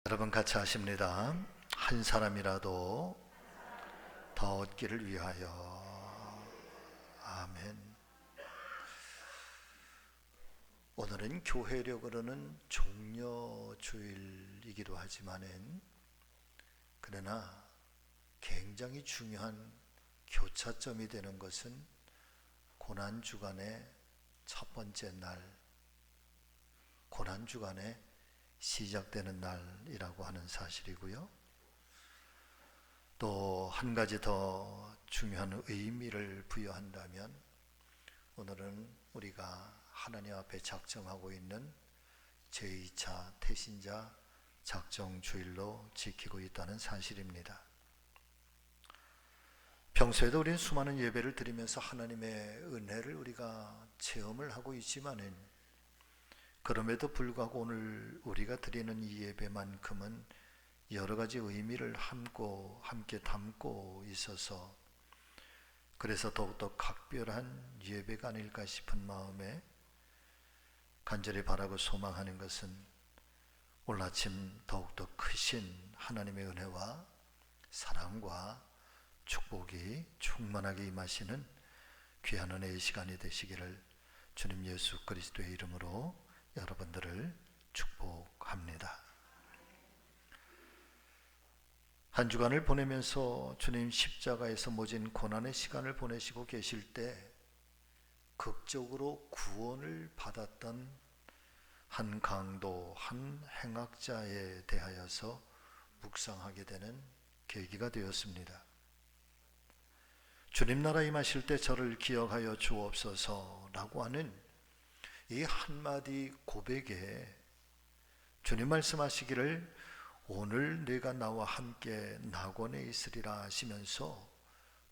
여러분 같이 하십니다. 한 사람이라도 더 얻기를 위하여. 아멘. 오늘은 교회력으로는 종려주일이기도 하지만은 그러나 굉장히 중요한 교차점이 되는 것은 고난주간의 첫 번째 날, 고난주간의 시작되는 날이라고 하는 사실이고요. 또 한 가지 더 중요한 의미를 부여한다면 오늘은 우리가 하나님 앞에 작정하고 있는 제2차 태신자 작정주일로 지키고 있다는 사실입니다. 평소에도 우리는 수많은 예배를 드리면서 하나님의 은혜를 우리가 체험을 하고 있지만은 그럼에도 불구하고 오늘 우리가 드리는 이 예배만큼은 여러 가지 의미를 함께 담고 있어서 그래서 더욱더 각별한 예배가 아닐까 싶은 마음에 간절히 바라고 소망하는 것은 오늘 아침 더욱더 크신 하나님의 은혜와 사랑과 축복이 충만하게 임하시는 귀한 은혜의 시간이 되시기를 주님 예수 그리스도의 이름으로 여러분들을 축복합니다. 한 주간을 보내면서 주님 십자가에서 모진 고난의 시간을 보내시고 계실 때 극적으로 구원을 받았던 한 강도, 한 행악자에 대하여서 묵상하게 되는 계기가 되었습니다. 주님 나라 임하실 때 저를 기억하여 주옵소서라고 하는 이 한마디 고백에 주님 말씀하시기를 오늘 내가 나와 함께 낙원에 있으리라 하시면서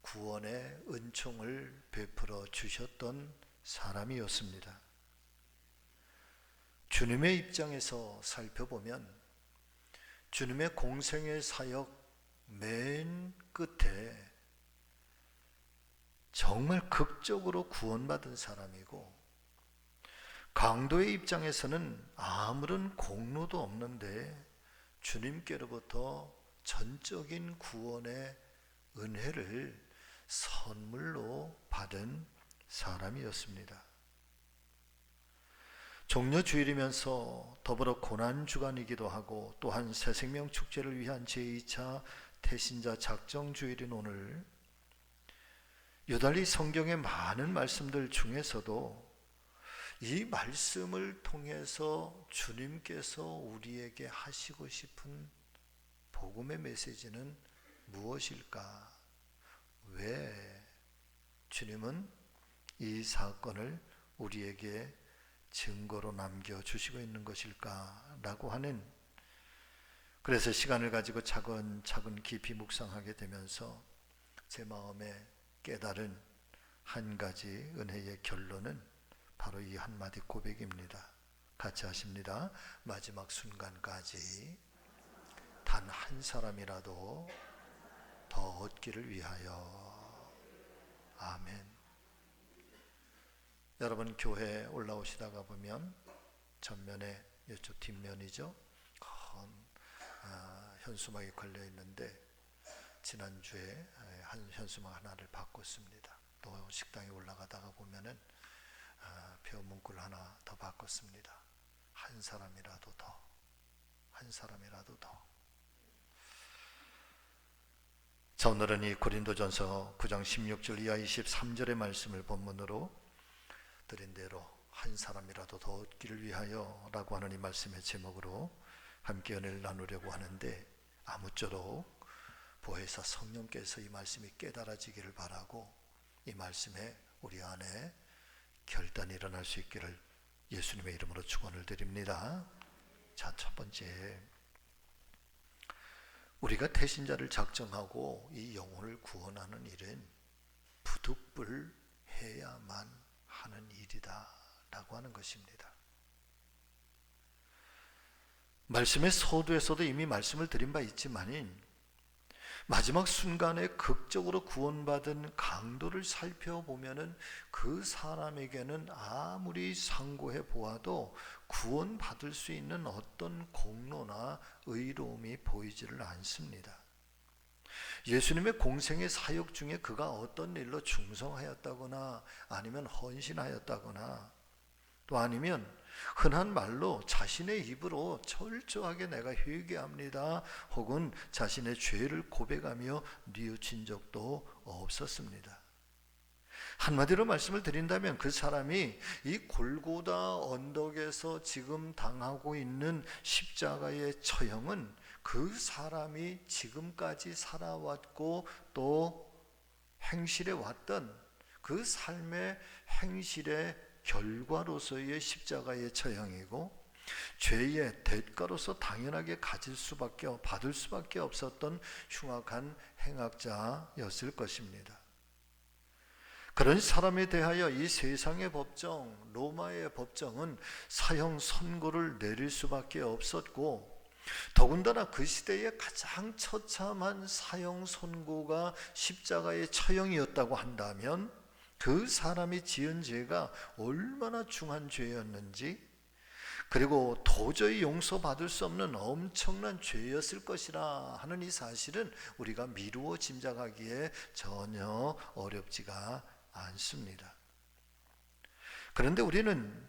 구원의 은총을 베풀어 주셨던 사람이었습니다. 주님의 입장에서 살펴보면 주님의 공생의 사역 맨 끝에 정말 극적으로 구원받은 사람이고 강도의 입장에서는 아무런 공로도 없는데 주님께로부터 전적인 구원의 은혜를 선물로 받은 사람이었습니다. 종려주일이면서 더불어 고난주간이기도 하고 또한 새생명 축제를 위한 제2차 태신자 작정주일인 오늘 유달리 성경의 많은 말씀들 중에서도 이 말씀을 통해서 주님께서 우리에게 하시고 싶은 복음의 메시지는 무엇일까? 왜 주님은 이 사건을 우리에게 증거로 남겨주시고 있는 것일까? 라고 하는, 그래서 시간을 가지고 차근차근 깊이 묵상하게 되면서 제 마음에 깨달은 한 가지 은혜의 결론은 바로 이 한마디 고백입니다. 같이 하십니다. 마지막 순간까지 단 한 사람이라도 더 얻기를 위하여. 아멘. 여러분 교회에 올라오시다가 보면 전면에 이쪽 뒷면이죠. 큰 현수막이 걸려 있는데 지난주에 한 현수막 하나를 바꿨습니다. 또 식당에 올라가다가 보면은 표 문구를 하나 더 바꿨습니다. 한 사람이라도 더, 한 사람이라도 더. 자, 오늘은 이 고린도전서 9장 16절 이하 23절의 말씀을 본문으로 드린 대로 한 사람이라도 더 얻기를 위하여 라고 하는 이 말씀의 제목으로 함께 은혜를 나누려고 하는데 아무쪼록 보혜사 성령께서 이 말씀이 깨달아지기를 바라고 이 말씀에 우리 안에 결단이 일어날 수 있기를 예수님의 이름으로 축원을 드립니다. 자, 첫 번째, 우리가 태신자를 작정하고 이 영혼을 구원하는 일은 부득불해야만 하는 일이다 라고 하는 것입니다. 말씀의 서두에서도 이미 말씀을 드린 바 있지만은 마지막 순간에 극적으로 구원받은 강도를 살펴보면은 그 사람에게는 아무리 상고해 보아도 구원받을 수 있는 어떤 공로나 의로움이 보이지를 않습니다. 예수님의 공생의 사역 중에 그가 어떤 일로 충성하였다거나 아니면 헌신하였다거나 또 아니면 흔한 말로 자신의 입으로 철저하게 내가 회개합니다 혹은 자신의 죄를 고백하며 뉘우친 적도 없었습니다. 한마디로 말씀을 드린다면 그 사람이 이 골고다 언덕에서 지금 당하고 있는 십자가의 처형은 그 사람이 지금까지 살아왔고 또 행실해 왔던 그 삶의 행실의 결과로서의 십자가의 처형이고 죄의 대가로서 당연하게 받을 수밖에 없었던 흉악한 행악자였을 것입니다. 그런 사람에 대하여 이 세상의 법정, 로마의 법정은 사형 선고를 내릴 수밖에 없었고 더군다나 그 시대에 가장 처참한 사형 선고가 십자가의 처형이었다고 한다면 그 사람이 지은 죄가 얼마나 중한 죄였는지 그리고 도저히 용서받을 수 없는 엄청난 죄였을 것이라 하는 이 사실은 우리가 미루어 짐작하기에 전혀 어렵지가 않습니다. 그런데 우리는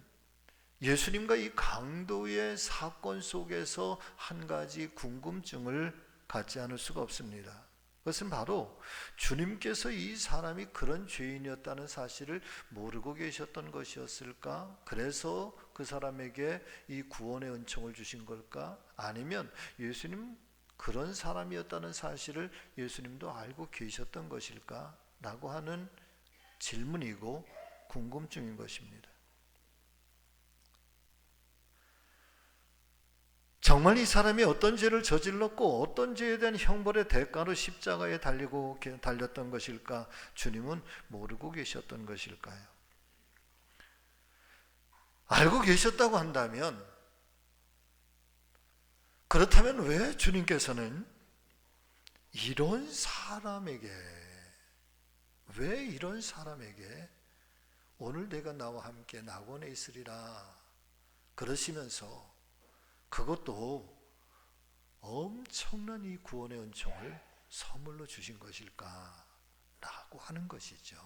예수님과 이 강도의 사건 속에서 한 가지 궁금증을 갖지 않을 수가 없습니다. 그것은 바로 주님께서 이 사람이 그런 죄인이었다는 사실을 모르고 계셨던 것이었을까? 그래서 그 사람에게 이 구원의 은총을 주신 걸까? 아니면 예수님 그런 사람이었다는 사실을 예수님도 알고 계셨던 것일까? 라고 하는 질문이고 궁금증인 것입니다. 정말 이 사람이 어떤 죄를 저질렀고 어떤 죄에 대한 형벌의 대가로 십자가에 달렸던 것일까? 주님은 모르고 계셨던 것일까요? 알고 계셨다고 한다면 그렇다면 왜 주님께서는 이런 사람에게 오늘 내가 나와 함께 낙원에 있으리라 그러시면서 그것도 엄청난 이 구원의 은총을 선물로 주신 것일까? 라고 하는 것이죠.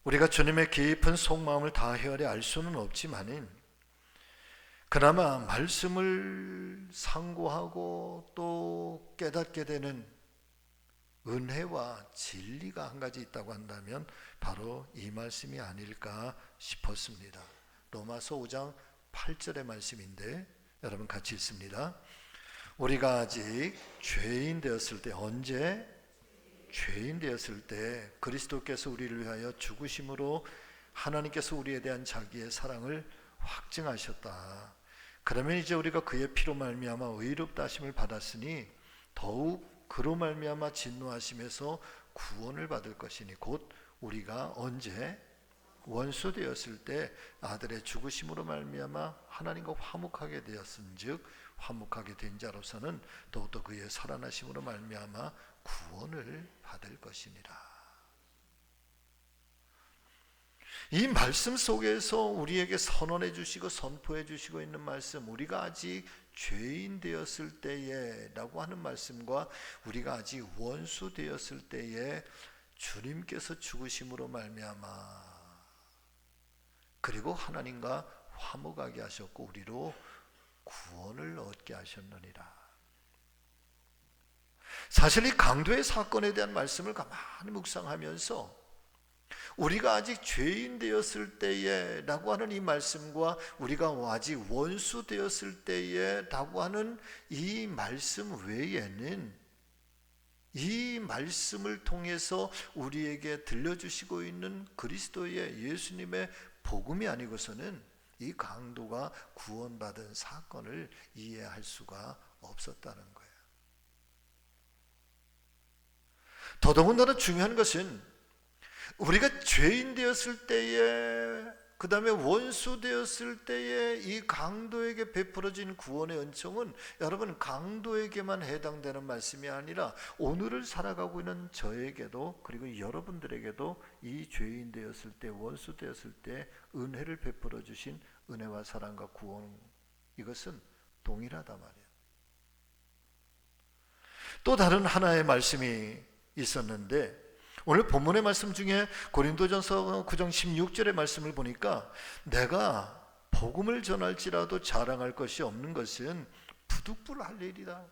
우리가 주님의 깊은 속마음을 다 헤아려 알 수는 없지만은 그나마 말씀을 상고하고 또 깨닫게 되는 은혜와 진리가 한 가지 있다고 한다면 바로 이 말씀이 아닐까 싶었습니다. 로마서 5장 8절의 말씀인데 여러분 같이 읽습니다. 우리가 아직 죄인 되었을 때, 언제? 죄인 되었을 때 그리스도께서 우리를 위하여 죽으심으로 하나님께서 우리에 대한 자기의 사랑을 확증하셨다. 그러면 이제 우리가 그의 피로 말미암아 의롭다 하심을 받았으니 더욱 그로 말미암아 진노하심에서 구원을 받을 것이니 곧 우리가 언제? 원수 되었을 때 아들의 죽으심으로 말미암아 하나님과 화목하게 되었은즉 화목하게 된 자로서는 더욱더 그의 살아나심으로 말미암아 구원을 받을 것이니라. 이 말씀 속에서 우리에게 선언해 주시고 선포해 주시고 있는 말씀, 우리가 아직 죄인 되었을 때에 라고 하는 말씀과 우리가 아직 원수 되었을 때에 주님께서 죽으심으로 말미암아 그리고 하나님과 화목하게 하셨고 우리로 구원을 얻게 하셨느니라. 사실 이 강도의 사건에 대한 말씀을 가만히 묵상하면서 우리가 아직 죄인 되었을 때에 라고 하는 이 말씀과 우리가 아직 원수 되었을 때에 라고 하는 이 말씀 외에는 이 말씀을 통해서 우리에게 들려주시고 있는 그리스도의 예수님의 복음이 아니고서는 이 강도가 구원받은 사건을 이해할 수가 없었다는 거예요. 더더군다나 중요한 것은 우리가 죄인 되었을 때에 그 다음에 원수 되었을 때에 이 강도에게 베풀어진 구원의 은총은 여러분 강도에게만 해당되는 말씀이 아니라 오늘을 살아가고 있는 저에게도 그리고 여러분들에게도 이 죄인 되었을 때 원수 되었을 때 은혜를 베풀어 주신 은혜와 사랑과 구원, 이것은 동일하다 말이에요. 또 다른 하나의 말씀이 있었는데 오늘 본문의 말씀 중에 고린도전서 9장 16절의 말씀을 보니까 내가 복음을 전할지라도 자랑할 것이 없는 것은 부득불할 일이다.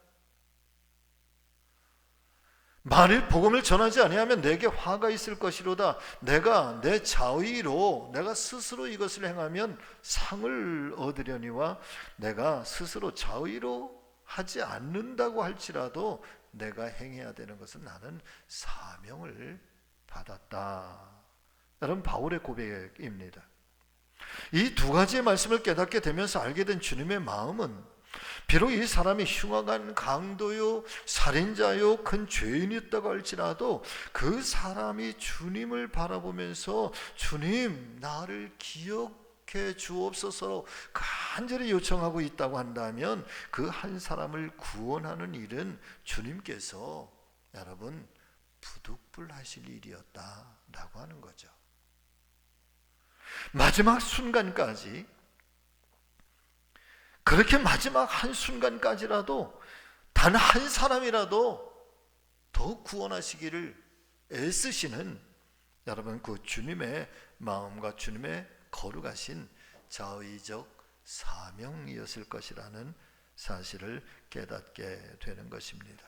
만일 복음을 전하지 아니하면 내게 화가 있을 것이로다. 내가 내 자의로 내가 스스로 이것을 행하면 상을 얻으려니와 내가 스스로 자의로 하지 않는다고 할지라도 내가 행해야 되는 것은 나는 사명을 받았다. 여러분, 바울의 고백입니다. 이 두 가지의 말씀을 깨닫게 되면서 알게 된 주님의 마음은 비록 이 사람이 흉악한 강도요 살인자요 큰 죄인이었다고 할지라도 그 사람이 주님을 바라보면서 주님 나를 기억해 주옵소서 간절히 요청하고 있다고 한다면 그 한 사람을 구원하는 일은 주님께서 여러분 부득불하실 일이었다라고 하는 거죠. 마지막 순간까지, 그렇게 마지막 한 순간까지라도 단 한 사람이라도 더 구원하시기를 애쓰시는 여러분 그 주님의 마음과 주님의 거룩하신 자의적 사명이었을 것이라는 사실을 깨닫게 되는 것입니다.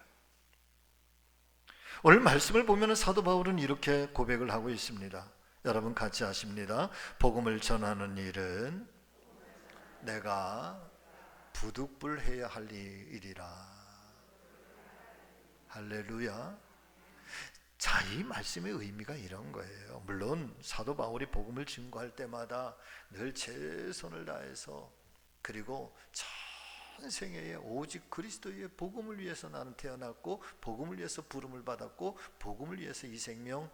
오늘 말씀을 보면 사도 바울은 이렇게 고백을 하고 있습니다. 여러분 같이 하십니다. 복음을 전하는 일은 내가 부득불해야 할 일이라. 할렐루야. 자, 이 말씀의 의미가 이런 거예요. 물론 사도 바울이 복음을 증거할 때마다 늘 최선을 다해서, 그리고 전생애에 오직 그리스도의 복음을 위해서 나는 태어났고 복음을 위해서 부름을 받았고 복음을 위해서 이 생명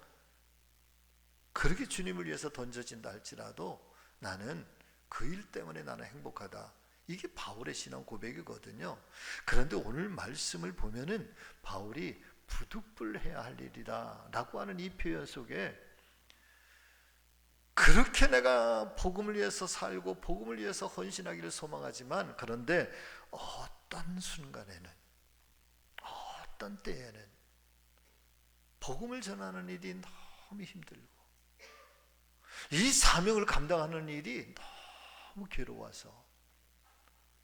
그렇게 주님을 위해서 던져진다 할지라도 나는 그 일 때문에 나는 행복하다. 이게 바울의 신앙 고백이거든요. 그런데 오늘 말씀을 보면은 바울이 부득불해야 할 일이다 라고 하는 이 표현 속에 그렇게 내가 복음을 위해서 살고 복음을 위해서 헌신하기를 소망하지만 그런데 어떤 순간에는 어떤 때에는 복음을 전하는 일이 너무 힘들고 이 사명을 감당하는 일이 너무 괴로워서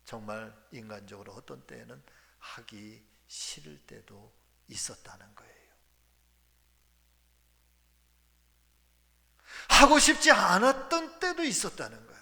정말 인간적으로 어떤 때에는 하기 싫을 때도 있었다는 거예요. 하고 싶지 않았던 때도 있었다는 거예요.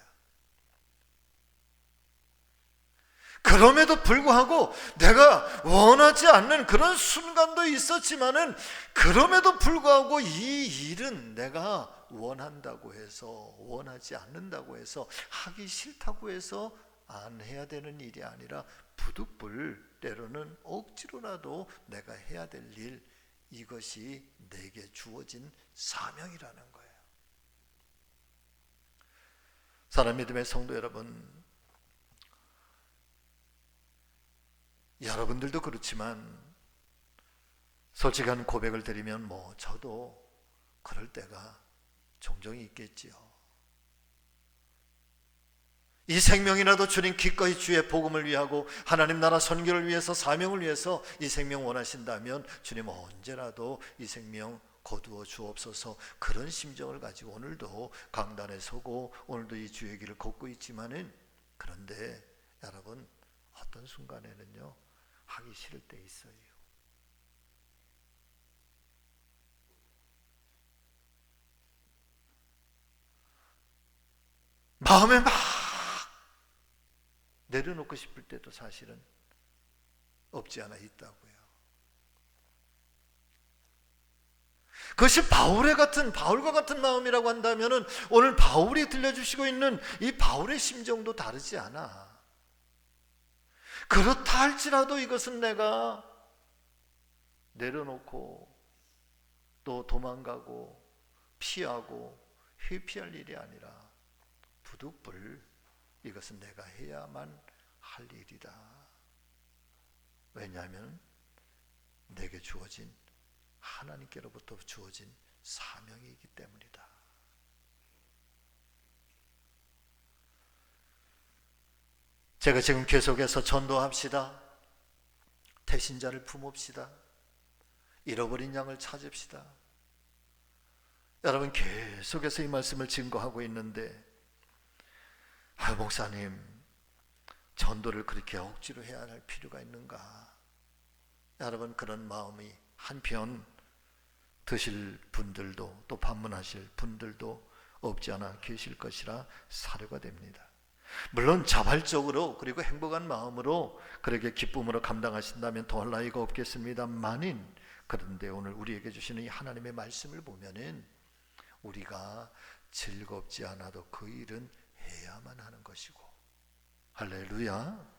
그럼에도 불구하고 내가 원하지 않는 그런 순간도 있었지만은 그럼에도 불구하고 이 일은 내가 원한다고 해서 원하지 않는다고 해서 하기 싫다고 해서 안 해야 되는 일이 아니라 부득불 때로는 억지로라도 내가 해야 될 일, 이것이 내게 주어진 사명이라는 거예요. 사랑 믿음의 성도 여러분, 여러분들도 그렇지만 솔직한 고백을 드리면 저도 그럴 때가 종종 있겠지요. 이 생명이라도 주님 기꺼이 주의 복음을 위하고 하나님 나라 선교를 위해서 사명을 위해서 이 생명 원하신다면 주님 언제라도 이 생명 거두어 주옵소서. 그런 심정을 가지고 오늘도 강단에 서고 오늘도 이 주의 길을 걷고 있지만은 그런데 여러분 어떤 순간에는요 하기 싫을 때 있어요. 마음에 막 내려놓고 싶을 때도 사실은 없지 않아 있다고요. 그것이 바울과 같은 마음이라고 한다면은 오늘 바울이 들려주시고 있는 이 바울의 심정도 다르지 않아. 그렇다 할지라도 이것은 내가 내려놓고 또 도망가고 피하고 회피할 일이 아니라 부득불 이것은 내가 해야만 할 일이다. 왜냐하면 내게 주어진, 하나님께로부터 주어진 사명이기 때문이다. 제가 지금 계속해서 전도합시다, 태신자를 품읍시다, 잃어버린 양을 찾읍시다, 여러분 계속해서 이 말씀을 증거하고 있는데, 목사님 전도를 그렇게 억지로 해야 할 필요가 있는가? 여러분 그런 마음이 한편 드실 분들도, 또 방문하실 분들도 없지 않아 계실 것이라 사료가 됩니다. 물론 자발적으로 그리고 행복한 마음으로 그렇게 기쁨으로 감당하신다면 더할 나위가 없겠습니다만은, 그런데 오늘 우리에게 주시는 이 하나님의 말씀을 보면은 우리가 즐겁지 않아도 그 일은 해야만 하는 것이고, 할렐루야.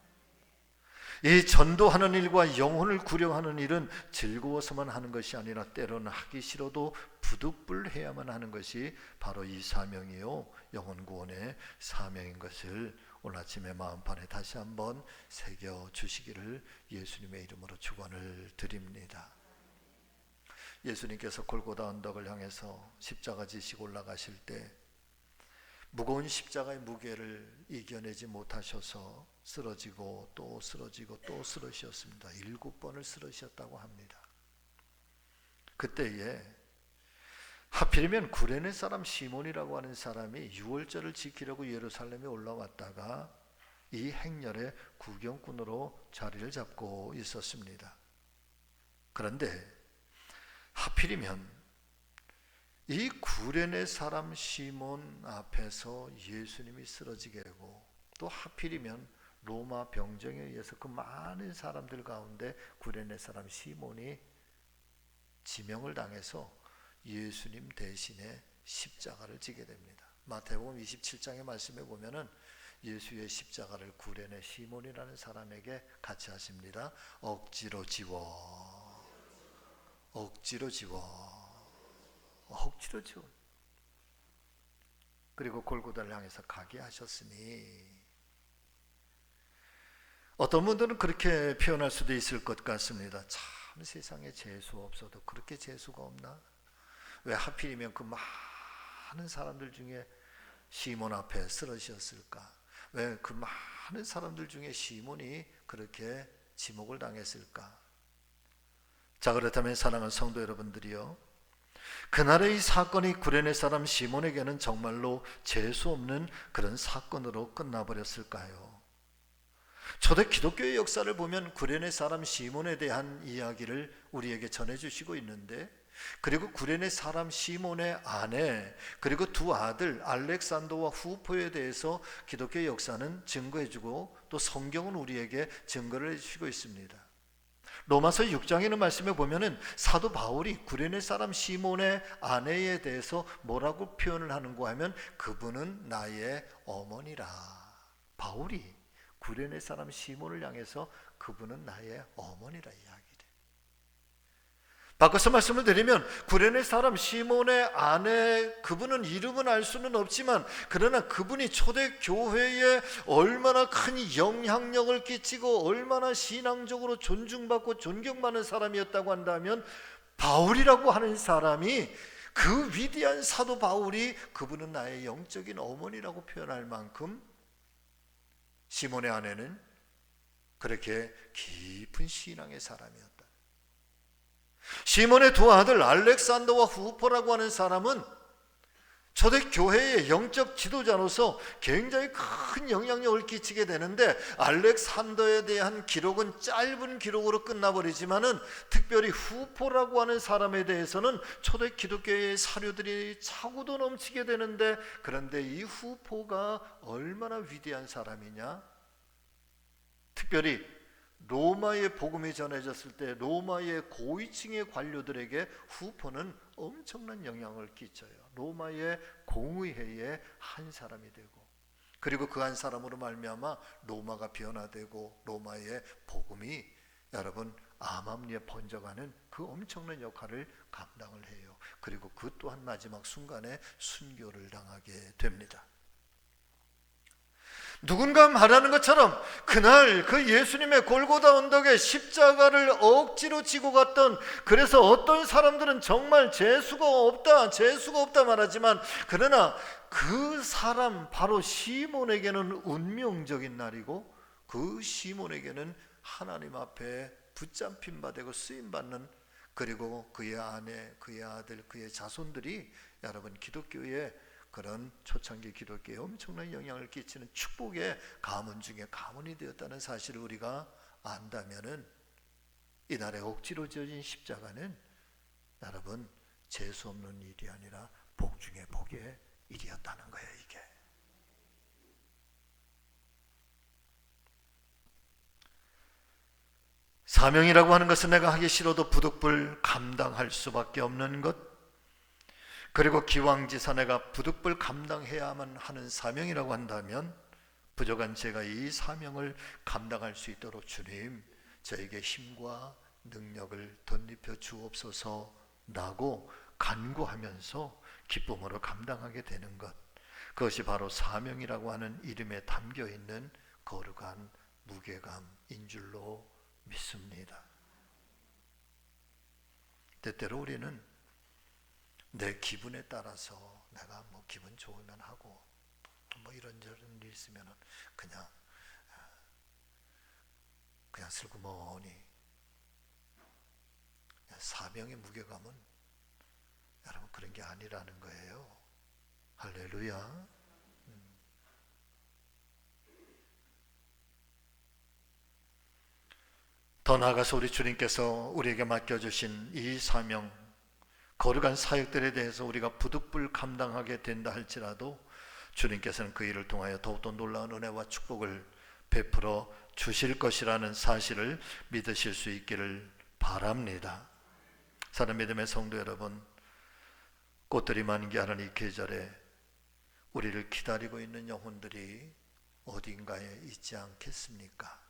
이 전도하는 일과 영혼을 구령하는 일은 즐거워서만 하는 것이 아니라 때로는 하기 싫어도 부득불 해야만 하는 것이 바로 이 사명이요, 영혼 구원의 사명인 것을 오늘 아침에 마음판에 다시 한번 새겨주시기를 예수님의 이름으로 축원을 드립니다. 예수님께서 골고다 언덕을 향해서 십자가 지시고 올라가실 때 무거운 십자가의 무게를 이겨내지 못하셔서 쓰러지고 또 쓰러지고 또 쓰러지셨습니다. 7번을 쓰러지셨다고 합니다. 그때에 하필이면 구레네 사람 시몬이라고 하는 사람이 유월절을 지키려고 예루살렘에 올라왔다가 이 행렬의 구경꾼으로 자리를 잡고 있었습니다. 그런데 하필이면 이 구레네 사람 시몬 앞에서 예수님이 쓰러지게 되고, 또 하필이면 로마 병정에 의해서 그 많은 사람들 가운데 구레네 사람 시몬이 지명을 당해서 예수님 대신에 십자가를 지게 됩니다. 마태복음 27장의 말씀에 보면은 예수의 십자가를 구레네 시몬이라는 사람에게 같이 하십니다. 억지로 지워, 억지로 지워, 억지로 지워. 그리고 골고다를 향해서 가게 하셨으니, 어떤 분들은 그렇게 표현할 수도 있을 것 같습니다. 참 세상에 재수 없어도 그렇게 재수가 없나? 왜 하필이면 그 많은 사람들 중에 시몬 앞에 쓰러지셨을까? 왜 그 많은 사람들 중에 시몬이 그렇게 지목을 당했을까? 자, 그렇다면 사랑하는 성도 여러분들이요, 그날의 이 사건이 구레네 사람 시몬에게는 정말로 재수 없는 그런 사건으로 끝나버렸을까요? 초대 기독교의 역사를 보면 구레네 사람 시몬에 대한 이야기를 우리에게 전해주시고 있는데, 그리고 구레네 사람 시몬의 아내 그리고 두 아들 알렉산더와 후포에 대해서 기독교의 역사는 증거해주고, 또 성경은 우리에게 증거를 해주시고 있습니다. 로마서 6장에 있는 말씀에 보면은 사도 바울이 구레네 사람 시몬의 아내에 대해서 뭐라고 표현을 하는가 하면, 그분은 나의 어머니라. 바울이 구레네 사람 시몬을 향해서 그분은 나의 어머니라 이야기를. 바꿔서 말씀을 드리면 구레네 사람 시몬의 아내, 그분은 이름은 알 수는 없지만 그러나 그분이 초대교회에 얼마나 큰 영향력을 끼치고 얼마나 신앙적으로 존중받고 존경받는 사람이었다고 한다면, 바울이라고 하는 사람이, 그 위대한 사도 바울이 그분은 나의 영적인 어머니라고 표현할 만큼 시몬의 아내는 그렇게 깊은 신앙의 사람이었다. 시몬의 두 아들 알렉산더와 후포라고 하는 사람은 초대교회의 영적 지도자로서 굉장히 큰 영향력을 끼치게 되는데, 알렉산더에 대한 기록은 짧은 기록으로 끝나버리지만은 특별히 후포라고 하는 사람에 대해서는 초대 기독교의 사료들이 차고도 넘치게 되는데, 그런데 이 후포가 얼마나 위대한 사람이냐? 특별히 로마의 복음이 전해졌을 때 로마의 고위층의 관료들에게 후포는 엄청난 영향을 끼쳐요. 로마의 공의회의 한 사람이 되고, 그리고 그 한 사람으로 말미암아 로마가 변화되고 로마의 복음이 여러분 암암리에 번져가는 그 엄청난 역할을 감당을 해요. 그리고 그 또한 마지막 순간에 순교를 당하게 됩니다. 누군가 말하는 것처럼 그날 그 예수님의 골고다 언덕에 십자가를 억지로 지고 갔던, 그래서 어떤 사람들은 정말 재수가 없다 말하지만, 그러나 그 사람 바로 시몬에게는 운명적인 날이고, 그 시몬에게는 하나님 앞에 붙잡힌 바 되고 쓰임받는, 그리고 그의 아내, 그의 아들, 그의 자손들이 여러분 기독교의 그런 초창기 기독교에 엄청난 영향을 끼치는 축복의 가문 중에 가문이 되었다는 사실을 우리가 안다면은, 이날에 억지로 지어진 십자가는 여러분 재수 없는 일이 아니라 복 중에 복의 일이었다는 거예요. 이게 사명이라고 하는 것은 내가 하기 싫어도 부득불 감당할 수밖에 없는 것, 그리고 기왕지사 내가 부득불 감당해야만 하는 사명이라고 한다면, 부족한 제가 이 사명을 감당할 수 있도록 주님 저에게 힘과 능력을 덧입혀 주옵소서라고 간구하면서 기쁨으로 감당하게 되는 것, 그것이 바로 사명이라고 하는 이름에 담겨있는 거룩한 무게감인 줄로 믿습니다. 때때로 우리는 내 기분에 따라서 내가 뭐 기분 좋으면 하고, 뭐 이런저런 일 있으면 그냥 슬그머니, 사명의 무게감은 여러분 그런 게 아니라는 거예요. 할렐루야. 더 나아가서 우리 주님께서 우리에게 맡겨주신 이 사명, 거룩한 사역들에 대해서 우리가 부득불 감당하게 된다 할지라도 주님께서는 그 일을 통하여 더욱더 놀라운 은혜와 축복을 베풀어 주실 것이라는 사실을 믿으실 수 있기를 바랍니다. 사랑 믿음의 성도 여러분, 꽃들이 만개하는 이 계절에 우리를 기다리고 있는 영혼들이 어딘가에 있지 않겠습니까?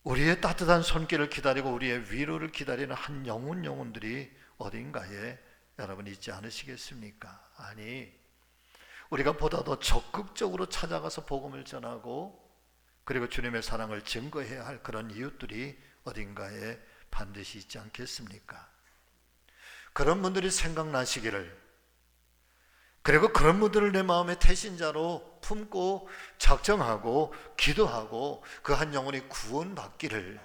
우리의 따뜻한 손길을 기다리고 우리의 위로를 기다리는 한 영혼들이 어딘가에 여러분 있지 않으시겠습니까? 아니, 우리가 보다 더 적극적으로 찾아가서 복음을 전하고, 그리고 주님의 사랑을 증거해야 할 그런 이웃들이 어딘가에 반드시 있지 않겠습니까? 그런 분들이 생각나시기를, 그리고 그런 분들을 내 마음의 태신자로 품고 작정하고 기도하고 그 한 영혼이 구원받기를,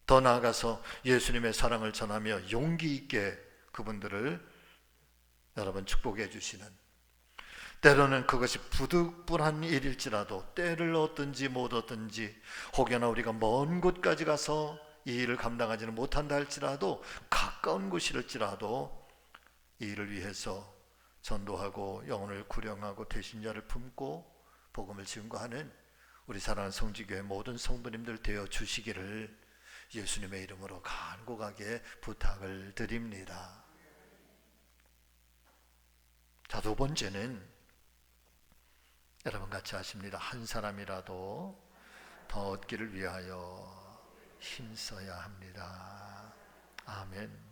더 나아가서 예수님의 사랑을 전하며 용기 있게 그분들을 여러분 축복해 주시는, 때로는 그것이 부득불한 일일지라도, 때를 얻든지 못 얻든지, 혹여나 우리가 먼 곳까지 가서 이 일을 감당하지는 못한다 할지라도, 가까운 곳일지라도 이 일을 위해서 전도하고 영혼을 구령하고 대신자를 품고 복음을 증거하는 우리 사랑하는 성지교회 모든 성도님들 되어 주시기를 예수님의 이름으로 간곡하게 부탁을 드립니다. 자, 두 번째는 여러분 같이 하십니다. 한 사람이라도 더 얻기를 위하여 힘써야 합니다. 아멘.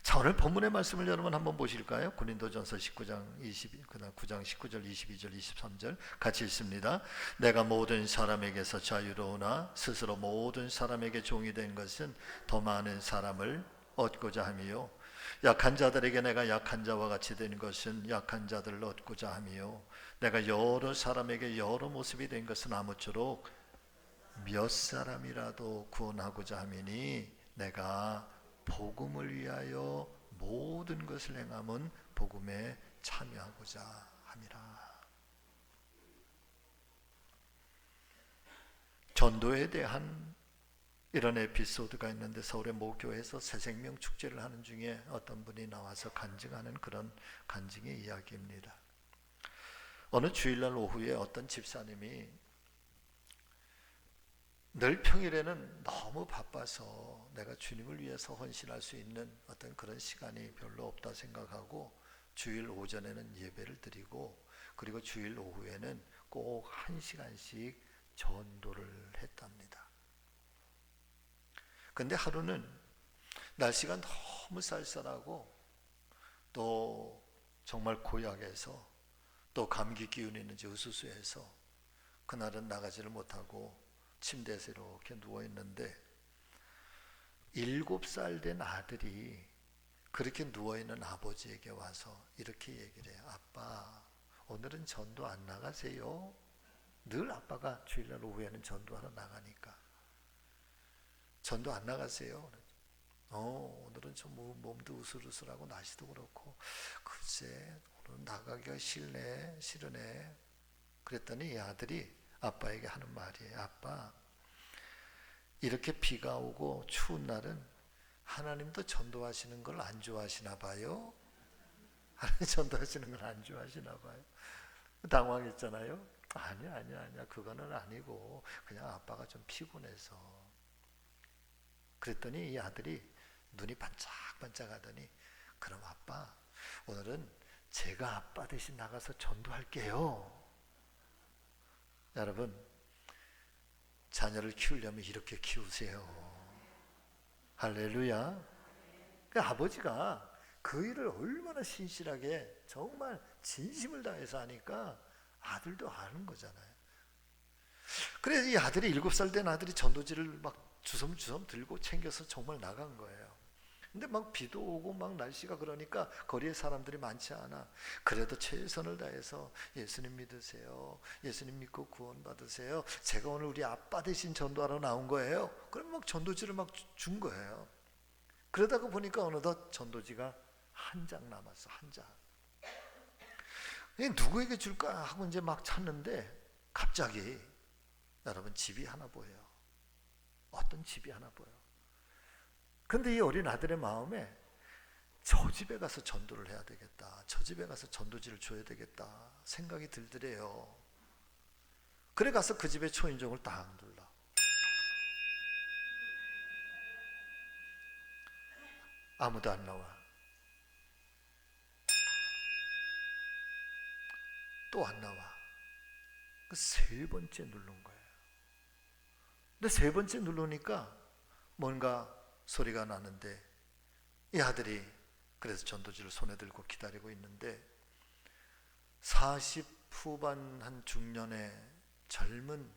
자, 오늘 본문의 말씀을 여러분 한번 보실까요? 고린도전서 19장 9장 19절 22절 23절 같이 읽습니다. 내가 모든 사람에게서 자유로우나 스스로 모든 사람에게 종이 된 것은 더 많은 사람을 얻고자 함이요, 약한 자들에게 내가 약한 자와 같이 된 것은 약한 자들을 얻고자 함이요, 내가 여러 사람에게 여러 모습이 된 것은 아무쪼록 몇 사람이라도 구원하고자 함이니, 내가 복음을 위하여 모든 것을 행함은 복음에 참여하고자 함이라. 전도에 대한 이런 에피소드가 있는데, 서울의 모교에서 새생명 축제를 하는 중에 어떤 분이 나와서 간증하는 그런 간증의 이야기입니다. 어느 주일날 오후에 어떤 집사님이 늘 평일에는 너무 바빠서 내가 주님을 위해서 헌신할 수 있는 어떤 그런 시간이 별로 없다 생각하고, 주일 오전에는 예배를 드리고, 그리고 주일 오후에는 꼭 1시간씩 전도를 했답니다. 근데 하루는 날씨가 너무 쌀쌀하고 또 정말 고약해서 또 감기 기운이 있는지 으스스해서 그날은 나가지를 못하고 침대에서 이렇게 누워있는데 7살 된 아들이 그렇게 누워있는 아버지에게 와서 이렇게 얘기를 해요. 아빠, 오늘은 전도 안 나가세요? 늘 아빠가 주일날 오후에는 전도하러 나가니까 전도 안 나가세요? 오늘은 좀 몸도 으슬으슬하고 날씨도 그렇고 글쎄 오늘 나가기가 싫으네. 그랬더니 이 아들이 아빠에게 하는 말이에요. 아빠, 이렇게 비가 오고 추운 날은 하나님도 전도하시는 걸 안 좋아하시나 봐요? 하나님 전도하시는 걸 안 좋아하시나 봐요? 당황했잖아요. 아니야 그거는 아니고 그냥 아빠가 좀 피곤해서. 그랬더니 이 아들이 눈이 반짝반짝 하더니 그럼 아빠, 오늘은 제가 아빠 대신 나가서 전도할게요. 여러분, 자녀를 키우려면 이렇게 키우세요. 할렐루야. 그 아버지가 그 일을 얼마나 신실하게 정말 진심을 다해서 하니까 아들도 아는 거잖아요. 그래서 이 아들이 7살 된 아들이 전도지를 막 주섬주섬 들고 챙겨서 정말 나간 거예요. 근데 막 비도 오고 막 날씨가 그러니까 거리에 사람들이 많지 않아. 그래도 최선을 다해서 예수님 믿으세요. 예수님 믿고 구원 받으세요. 제가 오늘 우리 아빠 대신 전도하러 나온 거예요. 그럼 막 전도지를 막 준 거예요. 그러다가 보니까 어느덧 전도지가 한 장 남았어. 한 장. 누구에게 줄까 하고 이제 막 찾는데 갑자기 여러분 집이 하나 보여요. 어떤 집이 하나 보여. 근데 이 어린 아들의 마음에 저 집에 가서 전도를 해야 되겠다. 저 집에 가서 전도지를 줘야 되겠다. 생각이 들더래요. 그래 가서 그 집의 초인종을 딱 눌러. 아무도 안 나와. 또 안 나와. 그 세 번째 누른 거예요. 근데 세 번째 누르니까 뭔가 소리가 나는데 이 아들이 그래서 전도지를 손에 들고 기다리고 있는데 40 후반 한 중년의 젊은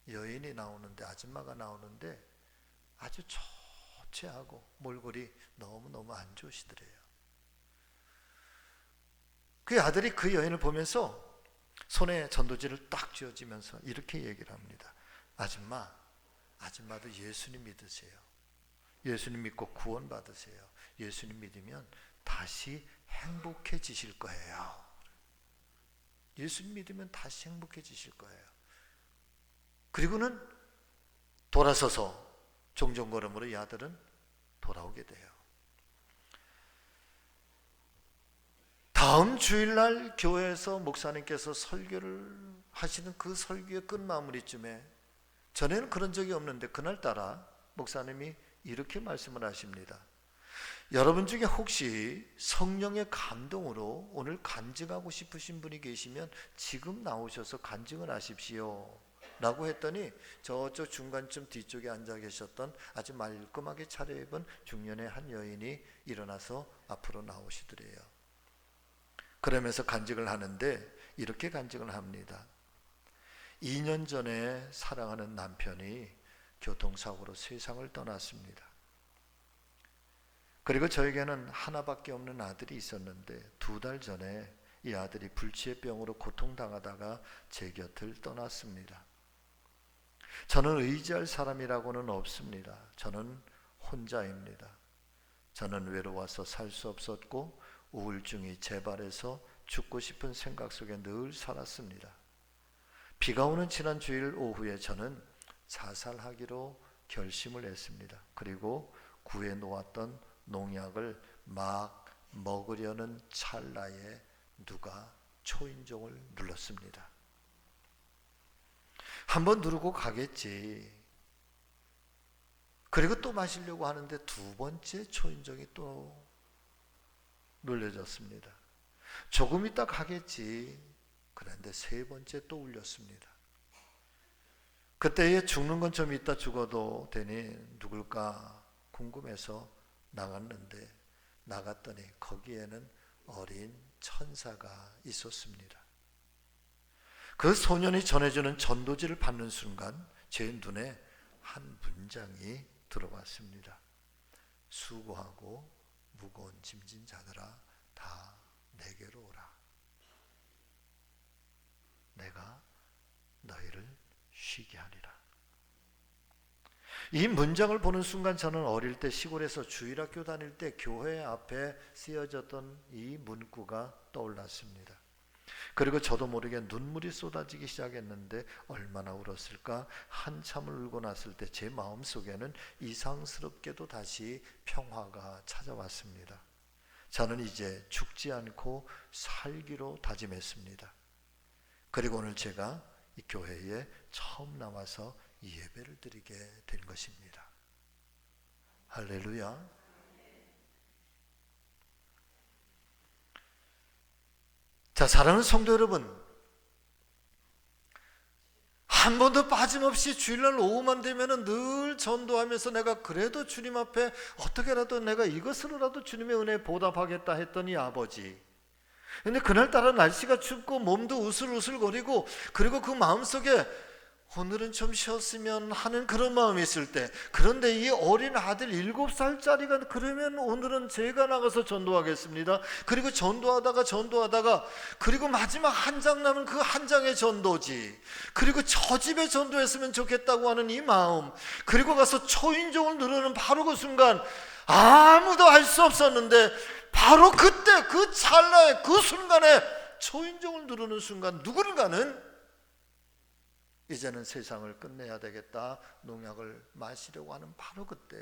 여인이 나오는데, 아줌마가 나오는데 아주 초췌하고 몰골이 너무너무 안 좋으시더래요. 그 아들이 그 여인을 보면서 손에 전도지를 딱 쥐어지면서 이렇게 얘기를 합니다. 아줌마도 예수님 믿으세요. 예수님 믿고 구원 받으세요. 예수님 믿으면 다시 행복해지실 거예요. 예수님 믿으면 다시 행복해지실 거예요. 그리고는 돌아서서 종종걸음으로 이 아들은 돌아오게 돼요. 다음 주일날 교회에서 목사님께서 설교를 하시는 그 설교의 끝마무리쯤에, 전에는 그런 적이 없는데 그날따라 목사님이 이렇게 말씀을 하십니다. 여러분 중에 혹시 성령의 감동으로 오늘 간증하고 싶으신 분이 계시면 지금 나오셔서 간증을 하십시오 라고 했더니 저쪽 중간쯤 뒤쪽에 앉아 계셨던 아주 말끔하게 차려입은 중년의 한 여인이 일어나서 앞으로 나오시더래요. 그러면서 간증을 하는데 이렇게 간증을 합니다. 2년 전에 사랑하는 남편이 교통사고로 세상을 떠났습니다. 그리고 저에게는 하나밖에 없는 아들이 있었는데 2달 전에 이 아들이 불치의 병으로 고통당하다가 제 곁을 떠났습니다. 저는 의지할 사람이라고는 없습니다. 저는 혼자입니다. 저는 외로워서 살 수 없었고 우울증이 재발해서 죽고 싶은 생각 속에 늘 살았습니다. 비가 오는 지난 주일 오후에 저는 자살하기로 결심을 했습니다. 그리고 구해 놓았던 농약을 막 먹으려는 찰나에 누가 초인종을 눌렀습니다. 한번 누르고 가겠지. 그리고 또 마시려고 하는데 2번째 초인종이 또 눌려졌습니다. 조금 있다 가겠지. 그런데 3번째 또 울렸습니다. 그때에 죽는 건 좀 있다 죽어도 되니 누굴까 궁금해서 나갔는데, 나갔더니 거기에는 어린 천사가 있었습니다. 그 소년이 전해주는 전도지를 받는 순간 제 눈에 한 문장이 들어왔습니다. 수고하고 무거운 짐진 자들아 다 내게로 오라. 내가 너희를 쉬게 하리라. 이 문장을 보는 순간 저는 어릴 때 시골에서 주일학교 다닐 때 교회 앞에 쓰여졌던 이 문구가 떠올랐습니다. 그리고 저도 모르게 눈물이 쏟아지기 시작했는데 얼마나 울었을까? 한참을 울고 났을 때 제 마음속에는 이상스럽게도 다시 평화가 찾아왔습니다. 저는 이제 죽지 않고 살기로 다짐했습니다. 그리고 오늘 제가 이 교회에 처음 나와서 예배를 드리게 된 것입니다. 할렐루야. 자, 사랑하는 성도 여러분, 한 번도 빠짐없이 주일날 오후만 되면 늘 전도하면서 내가 그래도 주님 앞에 어떻게라도 내가 이것으로라도 주님의 은혜에 보답하겠다 했더니 아버지, 근데 그날따라 날씨가 춥고 몸도 우슬우슬거리고, 그리고 그 마음속에 오늘은 좀 쉬었으면 하는 그런 마음이 있을 때, 그런데 이 어린 아들 7살짜리가 그러면 오늘은 제가 나가서 전도하겠습니다. 그리고 전도하다가 그리고 마지막 한 장 남은 그 한 장의 전도지, 그리고 저 집에 전도했으면 좋겠다고 하는 이 마음, 그리고 가서 초인종을 누르는 바로 그 순간 아무도 알 수 없었는데 바로 그때 그 찰나에 그 순간에 초인종을 누르는 순간 누군가는 이제는 세상을 끝내야 되겠다, 농약을 마시려고 하는 바로 그때,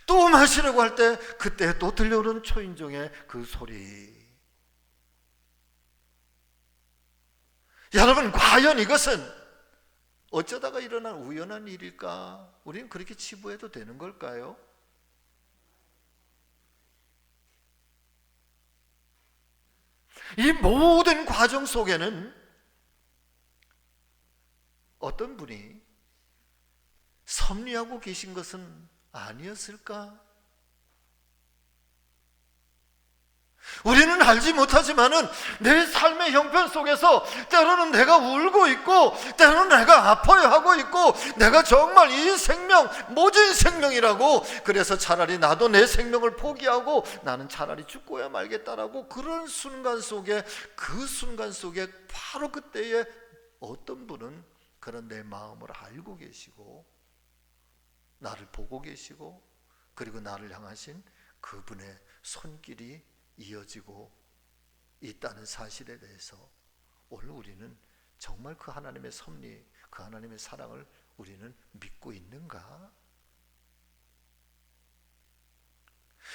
또 마시려고 할 때 그때 또 들려오는 초인종의 그 소리. 여러분, 과연 이것은 어쩌다가 일어난 우연한 일일까? 우리는 그렇게 치부해도 되는 걸까요? 이 모든 과정 속에는 어떤 분이 섭리하고 계신 것은 아니었을까? 우리는 알지 못하지만은 내 삶의 형편 속에서 때로는 내가 울고 있고, 때로는 내가 아파하고 있고, 내가 정말 이 생명 모진 생명이라고, 그래서 차라리 나도 내 생명을 포기하고 나는 차라리 죽고야 말겠다라고, 그런 순간 속에, 그 순간 속에 바로 그때에 어떤 분은 그런 내 마음을 알고 계시고 나를 보고 계시고, 그리고 나를 향하신 그분의 손길이 이어지고 있다는 사실에 대해서 오늘 우리는 정말 그 하나님의 섭리, 그 하나님의 사랑을 우리는 믿고 있는가?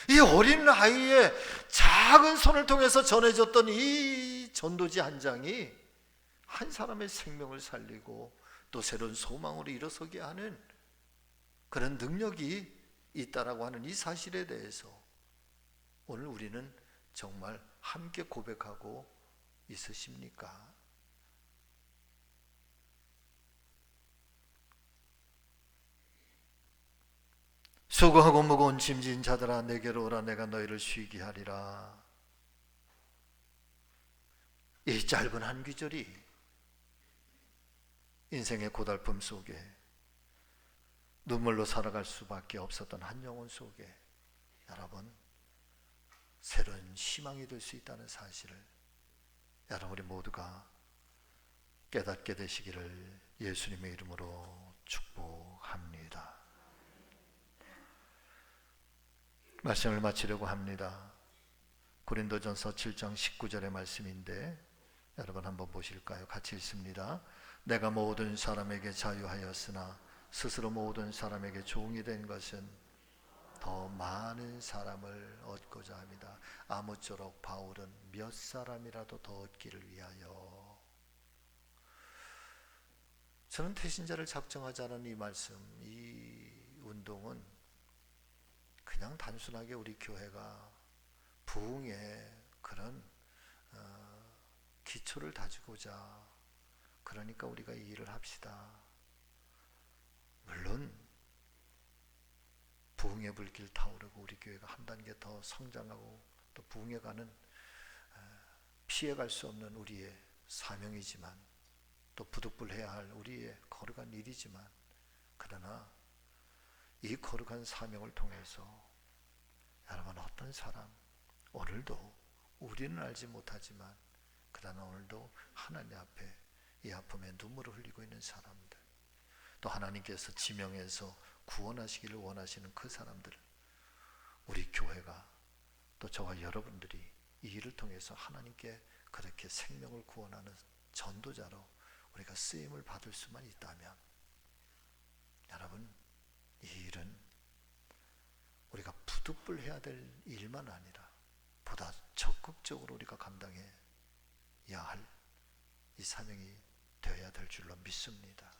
이 어린 아이의 작은 손을 통해서 전해졌던 이 전도지 한 장이 한 사람의 생명을 살리고 또 새로운 소망으로 일어서게 하는 그런 능력이 있다라고 하는 이 사실에 대해서 오늘 우리는 정말 함께 고백하고 있으십니까? 수고하고 무거운 짐진 자들아 내게로 오라. 내가 너희를 쉬게 하리라. 이 짧은 한 귀절이 인생의 고달픔 속에 눈물로 살아갈 수밖에 없었던 한 영혼 속에 여러분 새로운 희망이 될 수 있다는 사실을 여러분 우리 모두가 깨닫게 되시기를 예수님의 이름으로 축복합니다. 말씀을 마치려고 합니다. 고린도전서 7장 19절의 말씀인데 여러분 한번 보실까요? 같이 읽습니다. 내가 모든 사람에게 자유하였으나 스스로 모든 사람에게 종이 된 것은 더 많은 사람을 얻고자 합니다. 아무쪼록 바울은 몇 사람이라도 더 얻기를 위하여. 저는 태신자를 작정하자는 이 말씀, 이 운동은 그냥 단순하게 우리 교회가 부흥의 그런 기초를 다지고자, 그러니까 우리가 이 일을 합시다. 물론 부흥의 불길 타오르고 우리 교회가 한 단계 더 성장하고 또 부흥해 가는 피해갈 수 없는 우리의 사명이지만 또 부득불해야 할 우리의 거룩한 일이지만, 그러나 이 거룩한 사명을 통해서 여러분, 어떤 사람, 오늘도 우리는 알지 못하지만 그러나 오늘도 하나님 앞에 이 아픔에 눈물을 흘리고 있는 사람들, 또 하나님께서 지명해서 구원하시기를 원하시는 그 사람들, 우리 교회가 또 저와 여러분들이 이 일을 통해서 하나님께 그렇게 생명을 구원하는 전도자로 우리가 쓰임을 받을 수만 있다면, 여러분, 이 일은 우리가 부득불해야 될 일만 아니라 보다 적극적으로 우리가 감당해야 할 이 사명이 되어야 될 줄로 믿습니다.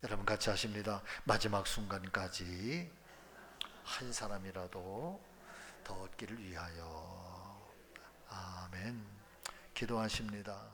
여러분 같이 하십니다. 마지막 순간까지 한 사람이라도 더 얻기를 위하여. 아멘. 기도하십니다.